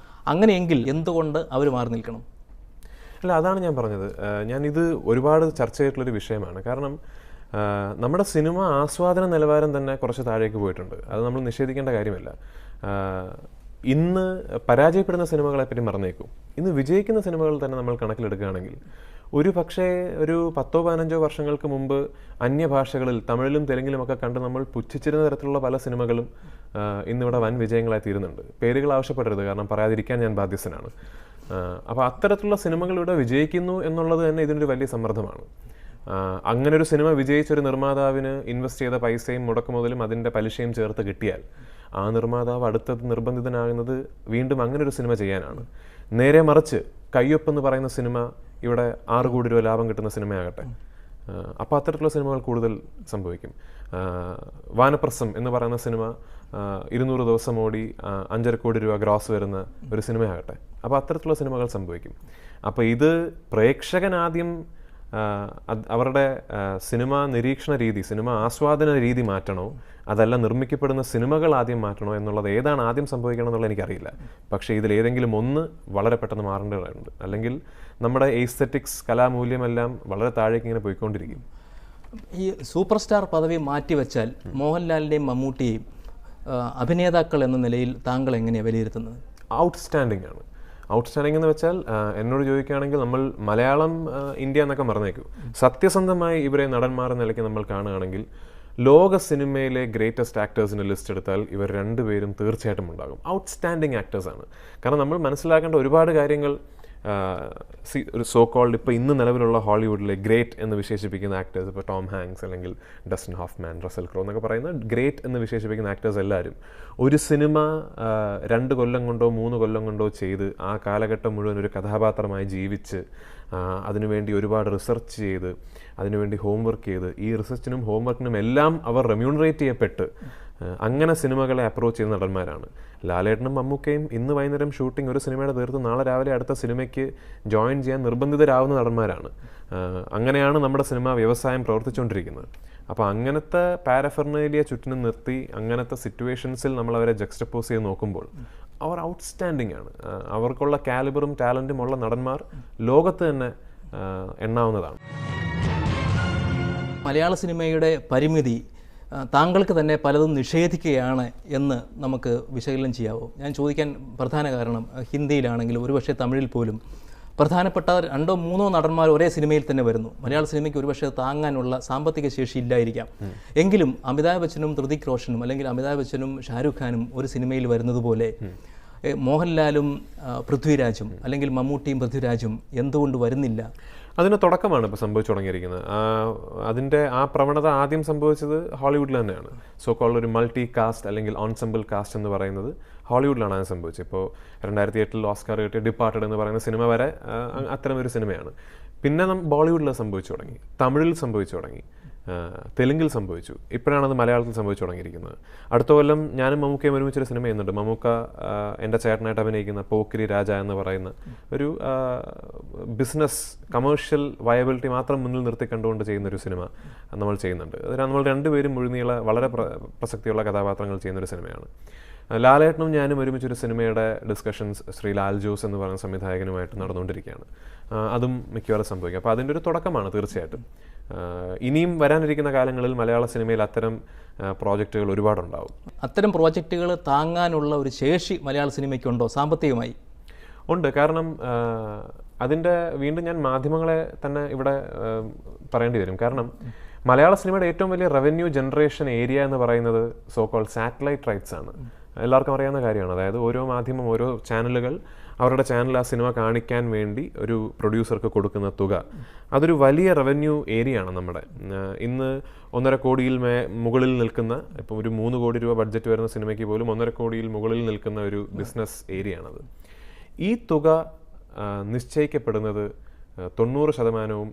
Speaker 1: അങ്ങനെയെങ്കിൽ എന്തുകൊണ്ട് അവർ മാറി നിൽക്കണം?
Speaker 2: അല്ല, അതാണ് ഞാൻ പറഞ്ഞത്. ഞാനിത് ഒരുപാട് ചർച്ച ചെയ്തിട്ടുള്ളൊരു വിഷയമാണ്. കാരണം നമ്മുടെ സിനിമ ആസ്വാദന നിലവാരം തന്നെ കുറച്ച് താഴേക്ക് പോയിട്ടുണ്ട്. അത് നമ്മൾ നിഷേധിക്കേണ്ട കാര്യമല്ല. ഇന്ന് പരാജയപ്പെടുന്ന സിനിമകളെപ്പറ്റി മറന്നേക്കും. ഇന്ന് വിജയിക്കുന്ന സിനിമകൾ തന്നെ നമ്മൾ കണക്കിലെടുക്കുകയാണെങ്കിൽ ഒരു പക്ഷേ ഒരു 10-15 വർഷങ്ങൾക്ക് മുമ്പ് അന്യഭാഷകളിൽ തമിഴിലും തെലുങ്കിലുമൊക്കെ കണ്ട് നമ്മൾ പുച്ഛിച്ചിരുന്ന തരത്തിലുള്ള പല സിനിമകളും ഇന്നിവിടെ വൻ വിജയങ്ങളായി തീരുന്നുണ്ട്. പേരുകൾ ആവശ്യപ്പെടരുത്, കാരണം പറയാതിരിക്കാൻ ഞാൻ ബാധ്യസ്ഥനാണ്. അപ്പോൾ അത്തരത്തിലുള്ള സിനിമകൾ ഇവിടെ വിജയിക്കുന്നു എന്നുള്ളത് തന്നെ ഇതിനൊരു വലിയ സമ്മർദ്ദമാണ്. അങ്ങനെ ഒരു സിനിമ വിജയിച്ചൊരു നിർമ്മാതാവിന് ഇൻവെസ്റ്റ് ചെയ്ത പൈസയും മുടക്കുമുതലും അതിൻ്റെ പലിശയും ചേർത്ത് കിട്ടിയാൽ ആ നിർമ്മാതാവ് അടുത്തത് നിർബന്ധിതനാകുന്നത് വീണ്ടും അങ്ങനെ ഒരു സിനിമ ചെയ്യാനാണ്. നേരെ മറിച്ച് കയ്യൊപ്പെന്ന് പറയുന്ന സിനിമ ഇവിടെ 6 കോടി രൂപ ലാഭം കിട്ടുന്ന സിനിമയാകട്ടെ, അപ്പോൾ അത്തരത്തിലുള്ള സിനിമകൾ കൂടുതൽ സംഭവിക്കും. വാനപ്രസ്ഥം എന്ന് പറയുന്ന സിനിമ 200 ദിവസം ഓടി 5.5 കോടി രൂപ ഗ്രോസ് വരുന്ന ഒരു സിനിമയാകട്ടെ, അപ്പോൾ അത്തരത്തിലുള്ള സിനിമകൾ സംഭവിക്കും. അപ്പോൾ ഇത് പ്രേക്ഷകൻ ആദ്യം അവരുടെ സിനിമ നിരീക്ഷണ രീതി, സിനിമ ആസ്വാദന രീതി മാറ്റണോ, അതല്ല നിർമ്മിക്കപ്പെടുന്ന സിനിമകൾ ആദ്യം മാറ്റണോ എന്നുള്ളത് ഏതാണ് ആദ്യം സംഭവിക്കണം എന്നുള്ളത് എനിക്കറിയില്ല. പക്ഷേ ഇതിലേതെങ്കിലും ഒന്ന് വളരെ പെട്ടെന്ന് മാറേണ്ടതുണ്ട്. അല്ലെങ്കിൽ നമ്മുടെ എസ്തെറ്റിക്സ്, കലാമൂല്യമെല്ലാം വളരെ താഴേക്ക് ഇങ്ങനെ പോയിക്കൊണ്ടിരിക്കും.
Speaker 1: ഈ സൂപ്പർ സ്റ്റാർ പദവി മാറ്റിവെച്ചാൽ മോഹൻലാലിൻ്റെയും മമ്മൂട്ടിയെയും അഭിനേതാക്കൾ എന്ന നിലയിൽ താങ്കൾ എങ്ങനെയാണ് വിലയിരുത്തുന്നത്?
Speaker 2: ഔട്ട്സ്റ്റാൻഡിംഗ് ആണ്. ഔട്ട്സ്റ്റാൻഡിംഗ് എന്ന് വെച്ചാൽ എന്നോട് ചോദിക്കുകയാണെങ്കിൽ നമ്മൾ മലയാളം, ഇന്ത്യ എന്നൊക്കെ മറന്നേക്കും. സത്യസന്ധമായി ഇവരെ നടന്മാർ നിലയ്ക്ക് നമ്മൾ കാണുകയാണെങ്കിൽ ലോക സിനിമയിലെ ഗ്രേറ്റസ്റ്റ് ആക്ടേഴ്സിൻ്റെ ലിസ്റ്റ് എടുത്താൽ ഇവർ രണ്ടുപേരും തീർച്ചയായിട്ടും ഉണ്ടാകും. ഔട്ട്സ്റ്റാൻഡിംഗ് ആക്ടേഴ്സാണ്. കാരണം നമ്മൾ മനസ്സിലാക്കേണ്ട ഒരുപാട് കാര്യങ്ങൾ, ഒരു സോ കോൾഡ് ഇപ്പോൾ ഇന്ന് നിലവിലുള്ള ഹോളിവുഡിലെ ഗ്രേറ്റ് എന്ന് വിശേഷിപ്പിക്കുന്ന ആക്ടേഴ്സ്, ഇപ്പോൾ ടോം ഹാങ്ക്സ് അല്ലെങ്കിൽ ഡസ്റ്റിൻ ഹോഫ്മാൻ, റസൽ ക്രോ എന്നൊക്കെ പറയുന്ന ഗ്രേറ്റ് എന്ന് വിശേഷിപ്പിക്കുന്ന ആക്ടേഴ്സ് എല്ലാവരും ഒരു സിനിമ 2 കൊല്ലം കൊണ്ടോ 3 കൊല്ലം കൊണ്ടോ ചെയ്ത് ആ കാലഘട്ടം മുഴുവൻ ഒരു കഥാപാത്രമായി ജീവിച്ച് അതിനുവേണ്ടി ഒരുപാട് റിസർച്ച് ചെയ്ത് അതിനുവേണ്ടി ഹോംവർക്ക് ചെയ്ത് ഈ റിസർച്ചിനും ഹോംവർക്കിനും എല്ലാം അവർ റെമ്യൂണറേറ്റ് ചെയ്യപ്പെട്ട് അങ്ങനെ സിനിമകളെ അപ്രോച്ച് ചെയ്യുന്ന നടന്മാരാണ്. ലാലേട്ടനും മമ്മൂക്കയും ഇന്ന് വൈകുന്നേരം ഷൂട്ടിംഗ് ഒരു സിനിമയുടെ തീർത്ത് നാളെ രാവിലെ അടുത്ത സിനിമയ്ക്ക് ജോയിൻ ചെയ്യാൻ നിർബന്ധിതരാകുന്ന നടന്മാരാണ്. അങ്ങനെയാണ് നമ്മുടെ സിനിമാ വ്യവസായം പ്രവർത്തിച്ചുകൊണ്ടിരിക്കുന്നത്. അപ്പോൾ അങ്ങനത്തെ പാരഫെർണേലിയ ചുറ്റിനും നിർത്തി അങ്ങനത്തെ സിറ്റുവേഷൻസിൽ നമ്മളവരെ ജക്സ്റ്റപ്പോസ് ചെയ്ത് നോക്കുമ്പോൾ അവർ ഔട്ട്സ്റ്റാൻഡിംഗ് ആണ്. അവർക്കുള്ള കാലിബറും ടാലൻറ്റും ഉള്ള നടന്മാർ ലോകത്ത് തന്നെ എണ്ണാവുന്നതാണ്.
Speaker 1: മലയാള സിനിമയുടെ പരിമിതി താങ്കൾക്ക് തന്നെ പലതും നിഷേധിക്കുകയാണ് എന്ന് നമുക്ക് വിശകലനം ചെയ്യാവോ? ഞാൻ ചോദിക്കാൻ പ്രധാന കാരണം ഹിന്ദിയിലാണെങ്കിലും ഒരുപക്ഷെ തമിഴിൽ പോലും പ്രധാനപ്പെട്ട 2-3 നടന്മാർ ഒരേ സിനിമയിൽ തന്നെ വരുന്നു. മലയാള സിനിമയ്ക്ക് ഒരുപക്ഷെ താങ്ങാനുള്ള സാമ്പത്തിക ശേഷി ഇല്ലായിരിക്കാം. എങ്കിലും അമിതാഭ് ബച്ചനും ഋതിക് റോഷനും അല്ലെങ്കിൽ അമിതാഭ് ബച്ചനും ഷാരൂഖ് ഖാനും ഒരു സിനിമയിൽ വരുന്നത് പോലെ മോഹൻലാലും പൃഥ്വിരാജും അല്ലെങ്കിൽ മമ്മൂട്ടിയും പൃഥ്വിരാജും എന്തുകൊണ്ട് വരുന്നില്ല?
Speaker 2: അതിന് തുടക്കമാണ് ഇപ്പോൾ സംഭവിച്ചു തുടങ്ങിയിരിക്കുന്നത്. അതിൻ്റെ ആ പ്രവണത ആദ്യം സംഭവിച്ചത് ഹോളിവുഡിൽ തന്നെയാണ്. സോ കോൾഡ് ഒരു മൾട്ടി കാസ്റ്റ് അല്ലെങ്കിൽ ഓൺസെമ്പിൾ കാസ്റ്റ് എന്ന് പറയുന്നത് ഹോളിവുഡിലാണ് അത് സംഭവിച്ചത്. ഇപ്പോൾ 2008 ഓസ്കാർ കിട്ടിയ ഡിപ്പാർട്ടഡ് എന്ന് പറയുന്ന സിനിമ വരെ അത്തരമൊരു സിനിമയാണ്. പിന്നെ ബോളിവുഡിൽ സംഭവിച്ചു തുടങ്ങി, തമിഴിൽ സംഭവിച്ചു തുടങ്ങി, തെലുങ്കിൽ സംഭവിച്ചു, ഇപ്പോഴാണ് അത് മലയാളത്തിൽ സംഭവിച്ചു തുടങ്ങിയിരിക്കുന്നത്. അടുത്ത കൊല്ലം ഞാനും മമ്മൂക്കയും ഒരുമിച്ചൊരു സിനിമ ചെയ്യുന്നുണ്ട്. മമ്മൂക്ക എൻ്റെ ചേട്ടനായിട്ട് അഭിനയിക്കുന്ന പോക്കിരി രാജ എന്ന് പറയുന്ന ഒരു ബിസിനസ് കമേഴ്ഷ്യൽ വയബിലിറ്റി മാത്രം മുന്നിൽ നിർത്തി കണ്ടുകൊണ്ട് ചെയ്യുന്നൊരു സിനിമ നമ്മൾ ചെയ്യുന്നുണ്ട്. അതിൽ നമ്മൾ രണ്ടുപേരും മുഴുനീള വളരെ പ്രസക്തിയുള്ള കഥാപാത്രങ്ങൾ ചെയ്യുന്നൊരു സിനിമയാണ്. ലാലേട്ടനും ഞാനും ഒരുമിച്ചൊരു സിനിമയുടെ ഡിസ്കഷൻസ് ശ്രീ ലാൽ ജോസ് എന്ന് പറയുന്ന സംവിധായകനുമായിട്ട് നടന്നുകൊണ്ടിരിക്കുകയാണ്. അതും മിക്കവാറും സംഭവിക്കും. അപ്പോൾ അതിൻ്റെ ഒരു തുടക്കമാണ് തീർച്ചയായിട്ടും. ഇനിയും വരാനിരിക്കുന്ന കാലങ്ങളിൽ മലയാള സിനിമയിൽ അത്തരം പ്രോജക്റ്റുകൾ ഒരുപാടുണ്ടാവും.
Speaker 1: അത്തരം പ്രോജക്റ്റുകൾ താങ്ങാനുള്ള ഒരു ശേഷി മലയാള സിനിമയ്ക്കുണ്ടോ സാമ്പത്തികമായി?
Speaker 2: ഉണ്ട്. കാരണം അതിൻ്റെ വീണ്ടും ഞാൻ മാധ്യമങ്ങളെ തന്നെ ഇവിടെ പറയേണ്ടി വരും. കാരണം മലയാള സിനിമയുടെ ഏറ്റവും വലിയ റവന്യൂ ജനറേഷൻ ഏരിയ എന്ന് പറയുന്നത് സോ കോൾഡ് സാറ്റലൈറ്റ് റൈറ്റ്സ് ആണ്. എല്ലാവർക്കും അറിയാവുന്ന കാര്യമാണ്. അതായത് ഓരോ മാധ്യമം, ഓരോ ചാനലുകൾ അവരുടെ ചാനൽ ആ സിനിമ കാണിക്കാൻ വേണ്ടി ഒരു പ്രൊഡ്യൂസർക്ക് കൊടുക്കുന്ന തുക, അതൊരു വലിയ റവന്യൂ ഏരിയ ആണ് നമ്മുടെ. ഇന്ന് 1.5 കോടിയിൽ മുകളിൽ നിൽക്കുന്ന, ഇപ്പോൾ ഒരു 3 കോടി രൂപ ബഡ്ജറ്റ് വരുന്ന സിനിമയ്ക്ക് പോലും 1.5 കോടിയിൽ മുകളിൽ നിൽക്കുന്ന ഒരു ബിസിനസ് ഏരിയ ആണത്. ഈ തുക നിശ്ചയിക്കപ്പെടുന്നത് 90%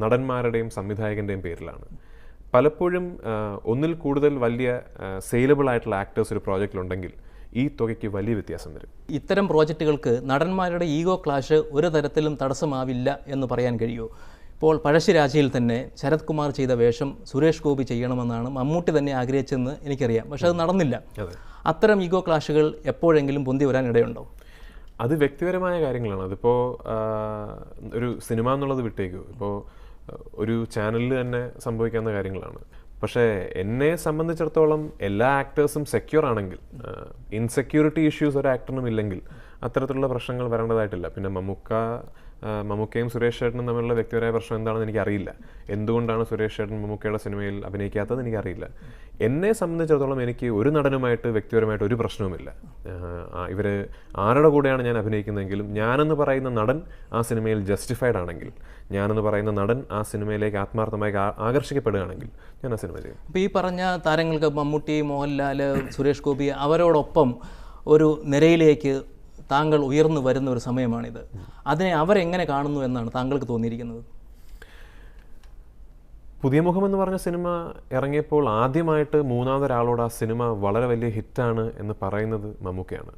Speaker 2: നടന്മാരുടെയും സംവിധായകൻ്റെയും പേരിലാണ്. പലപ്പോഴും ഒന്നിൽ കൂടുതൽ വലിയ സെയിലബിൾ ആയിട്ടുള്ള ആക്ടേഴ്സ് ഒരു പ്രോജക്റ്റിലുണ്ടെങ്കിൽ ഈ തുകയ്ക്ക് വലിയ വ്യത്യാസം വരും.
Speaker 1: ഇത്തരം പ്രോജക്റ്റുകൾക്ക് നടന്മാരുടെ ഈഗോ ക്ലാഷ് ഒരു തരത്തിലും തടസ്സമാവില്ല എന്ന് പറയാൻ കഴിയുമോ? ഇപ്പോൾ പഴശ്ശിരാജയിൽ തന്നെ ശരത് കുമാർ ചെയ്ത വേഷം സുരേഷ് ഗോപി ചെയ്യണമെന്നാണ് മമ്മൂട്ടി തന്നെ ആഗ്രഹിച്ചതെന്ന് എനിക്കറിയാം. പക്ഷെ അത് നടന്നില്ല. അത്തരം ഈഗോ ക്ലാഷുകൾ എപ്പോഴെങ്കിലും പൊന്തി വരാൻ ഇടയുണ്ടോ?
Speaker 2: അത് വ്യക്തിപരമായ കാര്യങ്ങളാണ്. അതിപ്പോൾ ഒരു സിനിമ എന്നുള്ളത് വിട്ടേക്കൂ, ഇപ്പോൾ ഒരു ചാനലിൽ തന്നെ സംഭവിക്കാവുന്ന കാര്യങ്ങളാണ്. പക്ഷേ എന്നെ സംബന്ധിച്ചിടത്തോളം എല്ലാ ആക്ടേഴ്സും സെക്യൂർ ആണെങ്കിൽ, ഇൻസെക്യൂരിറ്റി ഇഷ്യൂസ് ഒരു ആക്ടറിനും ഇല്ലെങ്കിൽ അത്തരത്തിലുള്ള പ്രശ്നങ്ങൾ വരേണ്ടതായിട്ടില്ല. പിന്നെ മമ്മൂക്കയും സുരേഷ് ചേട്ടനും തമ്മിലുള്ള വ്യക്തിപരമായ പ്രശ്നം എന്താണെന്ന് എനിക്കറിയില്ല. എന്തുകൊണ്ടാണ് സുരേഷ് ചേട്ടൻ മമ്മൂക്കയുടെ സിനിമയിൽ അഭിനയിക്കാത്തത് എനിക്കറിയില്ല. എന്നെ സംബന്ധിച്ചിടത്തോളം എനിക്ക് ഒരു നടനുമായിട്ട് വ്യക്തിപരമായിട്ട് ഒരു പ്രശ്നവുമില്ല. ഇവർ ആരുടെ കൂടെയാണ് ഞാൻ അഭിനയിക്കുന്നതെങ്കിലും ഞാനെന്ന് പറയുന്ന നടൻ ആ സിനിമയിൽ ജസ്റ്റിഫൈഡ് ആണെങ്കിൽ, ഞാനെന്ന് പറയുന്ന നടൻ ആ സിനിമയിലേക്ക് ആത്മാർത്ഥമായി ആകർഷിക്കപ്പെടുകയാണെങ്കിൽ ഞാൻ ആ സിനിമ ചെയ്യും.
Speaker 1: ഇപ്പോൾ ഈ പറഞ്ഞ താരങ്ങൾക്ക് മമ്മൂട്ടി, മോഹൻലാൽ, സുരേഷ് ഗോപി അവരോടൊപ്പം ഒരു നിരയിലേക്ക് താങ്കൾ ഉയർന്നു വരുന്ന ഒരു സമയമാണിത്. അതിനെ അവരെങ്ങനെ കാണുന്നു എന്നാണ് താങ്കൾക്ക് തോന്നിയിരിക്കുന്നത്?
Speaker 2: പുതിയ മുഖം എന്ന് പറഞ്ഞ സിനിമ ഇറങ്ങിയപ്പോൾ ആദ്യമായിട്ട് മൂന്നാമതൊരാളോട് ആ സിനിമ വളരെ വലിയ ഹിറ്റാണ് എന്ന് പറയുന്നത് മമ്മൂക്കയാണ്.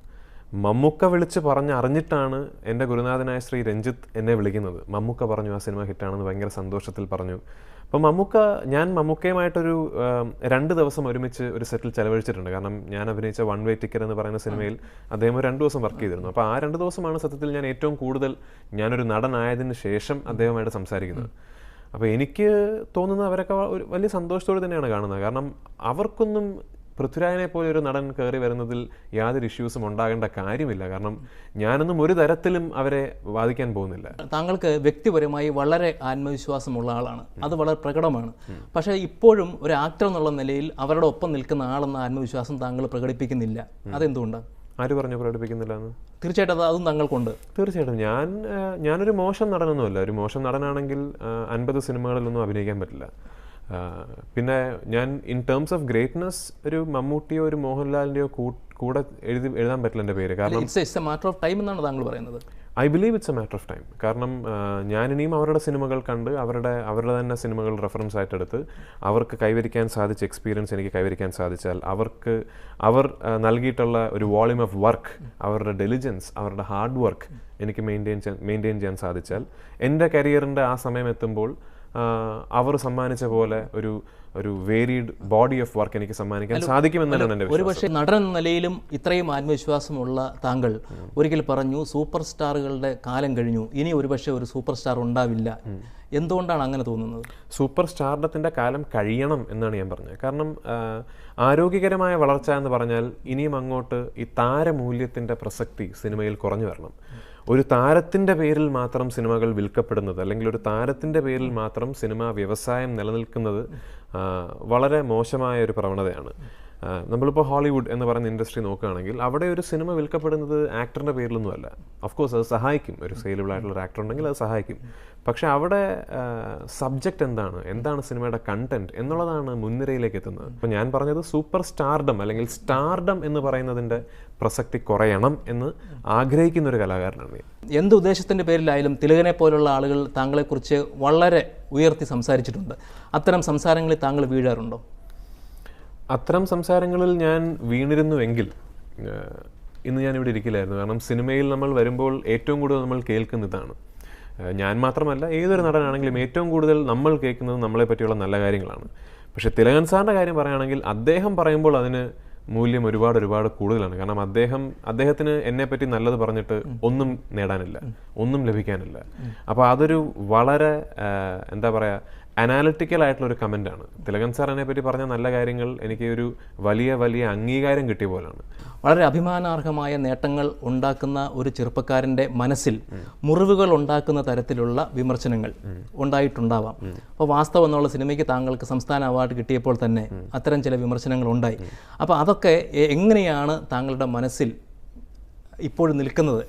Speaker 2: മമ്മൂക്ക വിളിച്ച് അറിഞ്ഞിട്ടാണ് എൻ്റെ ഗുരുനാഥനായ ശ്രീ രഞ്ജിത്ത് എന്നെ വിളിക്കുന്നത്. മമ്മൂക്ക പറഞ്ഞു ആ സിനിമ ഹിറ്റാണെന്ന്, ഭയങ്കര സന്തോഷത്തിൽ പറഞ്ഞു. അപ്പം ഞാൻ മമ്മൂക്കയുമായിട്ടൊരു 2 ദിവസം ഒരുമിച്ച് ഒരു സെറ്റിൽ ചെലവഴിച്ചിട്ടുണ്ട്. കാരണം ഞാൻ അഭിനയിച്ച വൺ വേ ടിക്കറ്റ് എന്ന് പറയുന്ന സിനിമയിൽ അദ്ദേഹം 2 ദിവസം വർക്ക് ചെയ്തിരുന്നു. അപ്പോൾ ആ 2 ദിവസമാണ് സത്യത്തിൽ ഞാൻ ഏറ്റവും കൂടുതൽ ഞാനൊരു നടനായതിന് ശേഷം അദ്ദേഹമായിട്ട് സംസാരിക്കുന്നത്. അപ്പോൾ എനിക്ക് തോന്നുന്നത് അവരൊക്കെ ഒരു വലിയ സന്തോഷത്തോടെ തന്നെയാണ് കാണുന്നത്. കാരണം അവർക്കൊന്നും പൃഥ്വിരാജിനെ പോലെ ഒരു നടൻ കയറി വരുന്നതിൽ യാതൊരു ഇഷ്യൂസും ഉണ്ടാകേണ്ട കാര്യമില്ല. കാരണം ഞാനൊന്നും ഒരു തരത്തിലും അവരെ വാദിക്കാൻ പോകുന്നില്ല.
Speaker 1: താങ്കൾക്ക് വ്യക്തിപരമായി വളരെ ആത്മവിശ്വാസമുള്ള ആളാണ്, അത് വളരെ പ്രകടമാണ്. പക്ഷേ ഇപ്പോഴും ഒരു ആക്ടർ എന്നുള്ള നിലയിൽ അവരുടെ ഒപ്പം നിൽക്കുന്ന ആളെന്ന ആത്മവിശ്വാസം താങ്കൾ പ്രകടിപ്പിക്കുന്നില്ല. അതെന്തുകൊണ്ടാണ്?
Speaker 2: ആര് പറഞ്ഞു പ്രകടിപ്പിക്കുന്നില്ല എന്ന്?
Speaker 1: തീർച്ചയായിട്ടും അതും താങ്കൾക്കുണ്ട്.
Speaker 2: തീർച്ചയായിട്ടും ഞാനൊരു മോശം നടനൊന്നുമല്ല. ഒരു മോശം നടനാണെങ്കിൽ 50 സിനിമകളിലൊന്നും അഭിനയിക്കാൻ പറ്റില്ല. പിന്നെ ഞാൻ ഇൻ ടേംസ് ഓഫ് ഗ്രേറ്റ്നെസ് ഒരു മമ്മൂട്ടിയോ ഒരു മോഹൻലാലിൻ്റെയോ കൂടെ എഴുതാൻ പറ്റില്ല എൻ്റെ പേര്. കാരണം
Speaker 1: it's A matter of time എന്നാണ് താങ്കൾ പറയുന്നത്.
Speaker 2: I believe it's A matter of time. കാരണം ഞാനിനിയും അവരുടെ സിനിമകൾ കണ്ട് അവരുടെ തന്നെ സിനിമകൾ റെഫറൻസ് ആയിട്ടെടുത്ത് അവർക്ക് കൈവരിക്കാൻ സാധിച്ച എക്സ്പീരിയൻസ് എനിക്ക് കൈവരിക്കാൻ സാധിച്ചാൽ, അവർ നൽകിയിട്ടുള്ള ഒരു വോളിയം ഓഫ് വർക്ക്, അവരുടെ ഡെലിജൻസ്, അവരുടെ ഹാർഡ് വർക്ക് എനിക്ക് മെയിൻറ്റെയിൻ ചെയ്യാൻ സാധിച്ചാൽ, എൻ്റെ കരിയറിൻ്റെ ആ സമയം എത്തുമ്പോൾ അവർ സമ്മാനിച്ച പോലെ ഒരു വേരിയഡ് ബോഡി ഓഫ് വർക്ക് എനിക്ക് സമ്മാനിക്കാൻ സാധിക്കുമെന്നാണ് എൻ്റെ വിശ്വാസം.
Speaker 1: ഒരുപക്ഷെ നടൻ എന്ന നിലയിലും ഇത്രയും ആത്മവിശ്വാസമുള്ള താങ്കൾ ഒരിക്കൽ പറഞ്ഞു, സൂപ്പർ സ്റ്റാറുകളുടെ കാലം കഴിഞ്ഞു, ഇനി ഒരുപക്ഷെ ഒരു സൂപ്പർ സ്റ്റാർ ഉണ്ടാവില്ല. എന്തുകൊണ്ടാണ് അങ്ങനെ തോന്നുന്നത്?
Speaker 2: സൂപ്പർ സ്റ്റാർഡത്തിൻ്റെ കാലം കഴിയണം എന്നാണ് ഞാൻ പറഞ്ഞത്. കാരണം ആരോഗ്യകരമായ വളർച്ച എന്ന് പറഞ്ഞാൽ ഇനിയും അങ്ങോട്ട് ഈ താരമൂല്യത്തിൻ്റെ പ്രസക്തി സിനിമയിൽ കുറഞ്ഞു വരണം. ഒരു താരത്തിൻ്റെ പേരിൽ മാത്രം സിനിമകൾ വിൽക്കപ്പെടുന്നത്, അല്ലെങ്കിൽ ഒരു താരത്തിൻ്റെ പേരിൽ മാത്രം സിനിമാ വ്യവസായം നിലനിൽക്കുന്നത് വളരെ മോശമായ ഒരു പ്രവണതയാണ്. നമ്മളിപ്പോൾ ഹോളിവുഡ് എന്ന് പറയുന്ന ഇൻഡസ്ട്രി നോക്കുകയാണെങ്കിൽ അവിടെ ഒരു സിനിമ വിൽക്കപ്പെടുന്നത് ആക്ടറിൻ്റെ പേരിലൊന്നുമല്ല. ഓഫ് കോഴ്സ് അത് സഹായിക്കും, ഒരു സെയിലബിൾ ആയിട്ടുള്ള ഒരു ആക്ടർ ഉണ്ടെങ്കിൽ അത് സഹായിക്കും. പക്ഷെ അവിടെ സബ്ജക്റ്റ് എന്താണ് സിനിമയുടെ കണ്ടന്റ് എന്നുള്ളതാണ് മുൻനിരയിലേക്ക് എത്തുന്നത്. അപ്പോൾ ഞാൻ പറഞ്ഞത് സൂപ്പർ സ്റ്റാർഡം അല്ലെങ്കിൽ സ്റ്റാർഡം എന്ന് പറയുന്നതിൻ്റെ പ്രസക്തി കുറയണം എന്ന് ആഗ്രഹിക്കുന്ന ഒരു കലാകാരനാണ് ഞാൻ.
Speaker 1: എന്ത് ഉദ്ദേശത്തിൻ്റെ പേരിലായാലും തിലകനെ പോലുള്ള ആളുകൾ താങ്കളെക്കുറിച്ച് വളരെ ഉയർത്തി സംസാരിച്ചിട്ടുണ്ട്. അത്തരം സംസാരങ്ങളിൽ താങ്കൾ വീഴാറുണ്ടോ?
Speaker 2: അത്തരം സംസാരങ്ങളിൽ ഞാൻ വീണിരുന്നുവെങ്കിൽ ഇന്ന് ഞാനിവിടെ ഇരിക്കില്ലായിരുന്നു. കാരണം സിനിമയിൽ നമ്മൾ വരുമ്പോൾ ഏറ്റവും കൂടുതൽ നമ്മൾ കേൾക്കുന്നതാണ്, ഞാൻ മാത്രമല്ല ഏതൊരു നടനാണെങ്കിലും ഏറ്റവും കൂടുതൽ നമ്മൾ കേൾക്കുന്നത് നമ്മളെ പറ്റിയുള്ള നല്ല കാര്യങ്ങളാണ്. പക്ഷേ തിലകൻ സാറിൻ്റെ കാര്യം പറയുകയാണെങ്കിൽ അദ്ദേഹം പറയുമ്പോൾ അതിന് മൂല്യം ഒരുപാട് കൂടുതലാണ്. കാരണം അദ്ദേഹത്തിന് എന്നെപ്പറ്റി നല്ലത് പറഞ്ഞിട്ട് ഒന്നും നേടാനില്ല, ഒന്നും ലഭിക്കാനില്ല. അപ്പോൾ അതൊരു വളരെ എന്താ പറയുക അനാലിറ്റിക്കൽ ആയിട്ടുള്ളൊരു കമൻ്റാണ്. തിലകൻ സാർ എന്നെ പറ്റി പറഞ്ഞ നല്ല കാര്യങ്ങൾ എനിക്ക് ഒരു വലിയ അംഗീകാരം കിട്ടിയ പോലാണ്.
Speaker 1: വളരെ അഭിമാനാർഹമായ നേട്ടങ്ങൾ ഉണ്ടാക്കുന്ന ഒരു ചെറുപ്പക്കാരൻ്റെ മനസ്സിൽ മുറിവുകൾ ഉണ്ടാക്കുന്ന തരത്തിലുള്ള വിമർശനങ്ങൾ ഉണ്ടായിട്ടുണ്ടാവാം. അപ്പോൾ വാസ്തവം എന്നുള്ള സിനിമയ്ക്ക് താങ്കൾക്ക് സംസ്ഥാന അവാർഡ് കിട്ടിയപ്പോൾ തന്നെ അത്തരം ചില വിമർശനങ്ങൾ ഉണ്ടായി. അപ്പോൾ അതൊക്കെ എങ്ങനെയാണ് താങ്കളുടെ മനസ്സിൽ ഇപ്പോഴും നിൽക്കുന്നത്?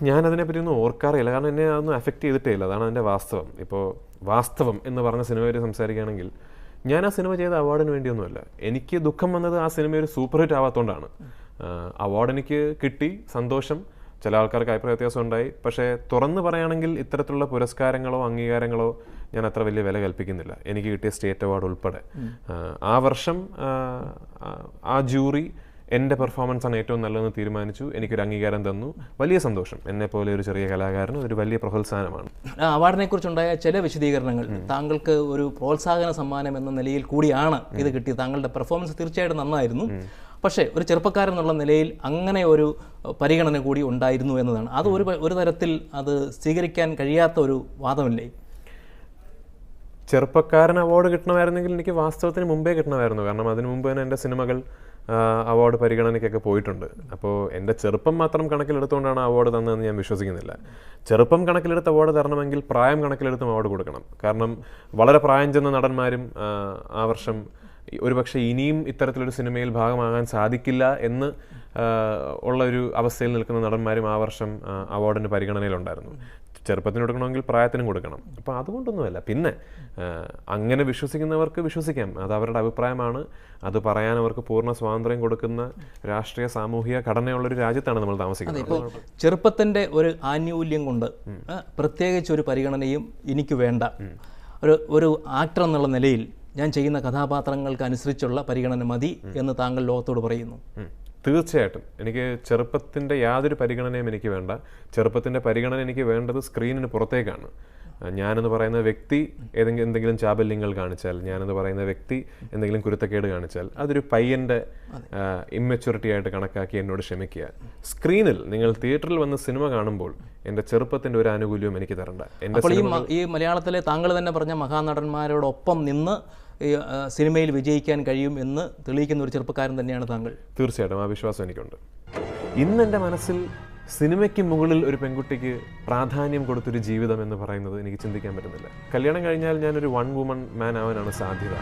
Speaker 2: ഞാനതിനെപ്പറ്റി ഒന്നും ഓർക്കാറില്ല. കാരണം എന്നെ അതൊന്നും അഫക്റ്റ് ചെയ്തിട്ടേ ഇല്ല. അതാണ് അതിൻ്റെ വാസ്തവം. ഇപ്പോൾ വാസ്തവം എന്ന് പറഞ്ഞ സിനിമയെ സംസാരിക്കുകയാണെങ്കിൽ ഞാൻ ആ സിനിമ ചെയ്ത അവാർഡിന് വേണ്ടിയൊന്നുമല്ല. എനിക്ക് ദുഃഖം വന്നത് ആ സിനിമ ഒരു സൂപ്പർ ഹിറ്റ് ആവാത്തതുകൊണ്ടാണ്. അവാർഡ് എനിക്ക് കിട്ടി, സന്തോഷം. ചില ആൾക്കാർക്ക് അഭിപ്രായ വ്യത്യാസം ഉണ്ടായി. പക്ഷേ തുറന്ന് പറയുകയാണെങ്കിൽ ഇത്തരത്തിലുള്ള പുരസ്കാരങ്ങളോ അംഗീകാരങ്ങളോ ഞാൻ അത്ര വലിയ വില കൽപ്പിക്കുന്നില്ല. എനിക്ക് കിട്ടിയ സ്റ്റേറ്റ് അവാർഡ് ഉൾപ്പെടെ ആ വർഷം ആ ജൂറി എൻ്റെ പെർഫോമൻസ് ആണ് ഏറ്റവും നല്ലതെന്ന് തീരുമാനിച്ചു, എനിക്കൊരു അംഗീകാരം തന്നു. വലിയ സന്തോഷം. എന്നെപ്പോലെ ഒരു ചെറിയ കലാകാരന് ഒരു വലിയ പ്രോത്സാഹനമാണ്.
Speaker 1: അവാർഡിനെ കുറിച്ചുണ്ടായ ചില വിശദീകരണങ്ങൾ താങ്കൾക്ക് ഒരു പ്രോത്സാഹന സമ്മാനം എന്ന നിലയിൽ കൂടിയാണ് ഇത് കിട്ടിയത്. താങ്കളുടെ പെർഫോമൻസ് തീർച്ചയായിട്ടും നന്നായിരുന്നു. പക്ഷേ ഒരു ചെറുപ്പക്കാരൻ എന്നുള്ള നിലയിൽ അങ്ങനെ ഒരു പരിഗണന കൂടി ഉണ്ടായിരുന്നു എന്നതാണ്. അത് ഒരു തരത്തിൽ അത് സ്വീകരിക്കാൻ കഴിയാത്ത ഒരു വാദമല്ലേ?
Speaker 2: ചെറുപ്പക്കാരൻ അവാർഡ് കിട്ടണമായിരുന്നെങ്കിൽ എനിക്ക് വാസ്തവത്തിന് മുമ്പേ കിട്ടണമായിരുന്നു. കാരണം അതിനു മുമ്പ് തന്നെ എൻ്റെ സിനിമകൾ അവാർഡ് പരിഗണനയ്ക്കൊക്കെ പോയിട്ടുണ്ട്. അപ്പോൾ എൻ്റെ ചെറുപ്പം മാത്രം കണക്കിലെടുത്തുകൊണ്ടാണ് അവാർഡ് തന്നതെന്ന് ഞാൻ വിശ്വസിക്കുന്നില്ല. ചെറുപ്പം കണക്കിലെടുത്ത് അവാർഡ് തരണമെങ്കിൽ പ്രായം കണക്കിലെടുത്തും അവാർഡ് കൊടുക്കണം. കാരണം വളരെ പ്രായം ചെന്ന നടന്മാരും ആ വർഷം ഒരുപക്ഷെ ഇനിയും ഇത്തരത്തിലൊരു സിനിമയിൽ ഭാഗമാകാൻ സാധിക്കില്ല എന്ന് ഉള്ളൊരു അവസ്ഥയിൽ നിൽക്കുന്ന നടന്മാരും ആ വർഷം അവാർഡിന് പരിഗണനയിലുണ്ടായിരുന്നു. ചെറുപ്പത്തിന് കൊടുക്കണമെങ്കിൽ പ്രായത്തിനും കൊടുക്കണം. അപ്പോൾ അതുകൊണ്ടൊന്നുമല്ല. പിന്നെ അങ്ങനെ വിശ്വസിക്കുന്നവർക്ക് വിശ്വസിക്കാം, അത് അവരുടെ അഭിപ്രായമാണ്. അത് പറയാൻ അവർക്ക് പൂർണ്ണ സ്വാതന്ത്ര്യം കൊടുക്കുന്ന രാഷ്ട്രീയ സാമൂഹിക ഘടനയുള്ളൊരു രാജ്യത്താണ് നമ്മൾ താമസിക്കുന്നത്.
Speaker 1: ഇപ്പോൾ ചെറുപ്പത്തിൻ്റെ ഒരു ആനുകൂല്യം കൊണ്ട് പ്രത്യേകിച്ച് ഒരു പരിഗണനയും എനിക്ക് വേണ്ട. ഒരു ആക്ടർ എന്നുള്ള നിലയിൽ ഞാൻ ചെയ്യുന്ന കഥാപാത്രങ്ങൾക്ക് അനുസരിച്ചുള്ള പരിഗണന മതി എന്ന് താങ്കൾ ലോകത്തോട് പറയുന്നു.
Speaker 2: തീർച്ചയായിട്ടും എനിക്ക് ചെറുപ്പത്തിൻ്റെ യാതൊരു പരിഗണനയും എനിക്ക് വേണ്ട. ചെറുപ്പത്തിൻ്റെ പരിഗണന എനിക്ക് വേണ്ടത് സ്ക്രീനിന് പുറത്തേക്കാണ്. ഞാനെന്ന് പറയുന്ന വ്യക്തി എന്തെങ്കിലും ചാബല്യങ്ങൾ കാണിച്ചാൽ, ഞാനെന്ന് പറയുന്ന വ്യക്തി എന്തെങ്കിലും കുരുത്തക്കേട് കാണിച്ചാൽ അതൊരു പയ്യൻ്റെ ഇമ്മെച്യൂരിറ്റി ആയിട്ട് കണക്കാക്കി എന്നോട് ക്ഷമിക്കുക. സ്ക്രീനിൽ നിങ്ങൾ തിയേറ്ററിൽ വന്ന് സിനിമ കാണുമ്പോൾ എൻ്റെ ചെറുപ്പത്തിൻ്റെ ഒരു ആനുകൂല്യവും എനിക്ക് തരണ്ട.
Speaker 1: ഈ മലയാളത്തിലെ താങ്കൾ തന്നെ പറഞ്ഞ മഹാനടന്മാരോടൊപ്പം നിന്ന് സിനിമയിൽ വിജയിക്കാൻ കഴിയും എന്ന് തെളിയിക്കുന്ന ഒരു ചെറുപ്പക്കാരൻ തന്നെയാണ് താങ്കൾ.
Speaker 2: തീർച്ചയായിട്ടും ആ വിശ്വാസം എനിക്കുണ്ട്. ഇന്ന് എൻ്റെ മനസ്സിൽ സിനിമയ്ക്ക് മുകളിൽ ഒരു പെൺകുട്ടിക്ക് പ്രാധാന്യം കൊടുത്തൊരു ജീവിതം എന്ന് പറയുന്നത് എനിക്ക് ചിന്തിക്കാൻ പറ്റുന്നില്ല. കല്യാണം കഴിഞ്ഞാൽ ഞാനൊരു വൺ വുമൺ മാൻ ആവാനാണ് സാധ്യത.